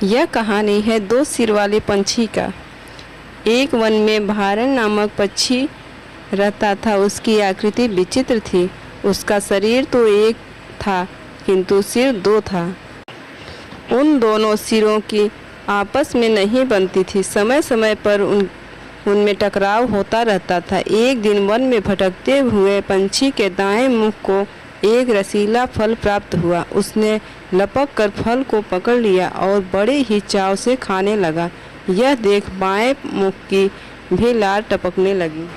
यह कहानी है दो सिर वाले पंछी का। एक वन में भारन नामक पक्षी रहता था। उसकी आकृति विचित्र थी। उसका शरीर तो एक था किंतु सिर दो था। उन दोनों सिरों की आपस में नहीं बनती थी। समय समय पर उनमें टकराव होता रहता था। एक दिन वन में भटकते हुए पंछी के दाएं मुख को एक रसीला फल प्राप्त हुआ। उसने लपक कर फल को पकड़ लिया और बड़े ही चाव से खाने लगा। यह देख बाएं मुख की भी लार टपकने लगी।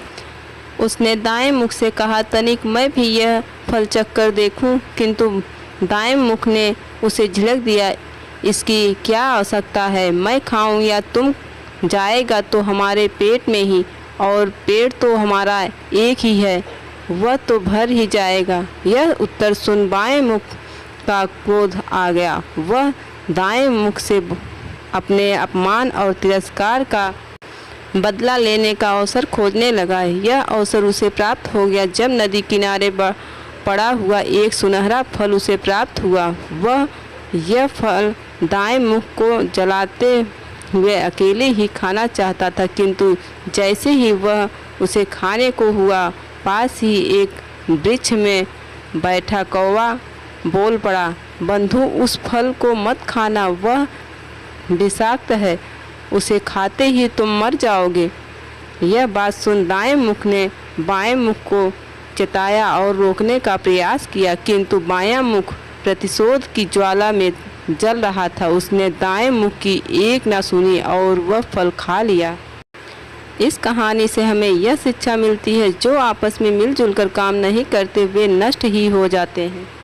उसने दाएं मुख से कहा, तनिक मैं भी यह फल चख कर देखूं, किंतु दाएं मुख ने उसे झिड़क दिया, इसकी क्या आवश्यकता है, मैं खाऊं या तुम जाएगा तो हमारे पेट में ही, और पेट तो हमारा एक ही है, वह तो भर ही जाएगा। यह उत्तर सुन बाएं मुख का क्रोध आ गया। वह दाएं मुख से अपने अपमान और तिरस्कार का बदला लेने का अवसर खोजने लगा। यह अवसर उसे प्राप्त हो गया जब नदी किनारे पड़ा हुआ एक सुनहरा फल उसे प्राप्त हुआ। वह यह फल दाएं मुख को जलाते हुए अकेले ही खाना चाहता था, किंतु जैसे ही वह उसे खाने को हुआ, पास ही एक वृक्ष में बैठा कौवा बोल पड़ा, बंधु उस फल को मत खाना, वह विषाक्त है, उसे खाते ही तुम मर जाओगे। यह बात सुन दाएं मुख ने बाएं मुख को चेताया और रोकने का प्रयास किया, किंतु बायां मुख प्रतिशोध की ज्वाला में जल रहा था। उसने दाएं मुख की एक ना सुनी और वह फल खा लिया। इस कहानी से हमें यह शिक्षा मिलती है, जो आपस में मिलजुल कर काम नहीं करते वे नष्ट ही हो जाते हैं।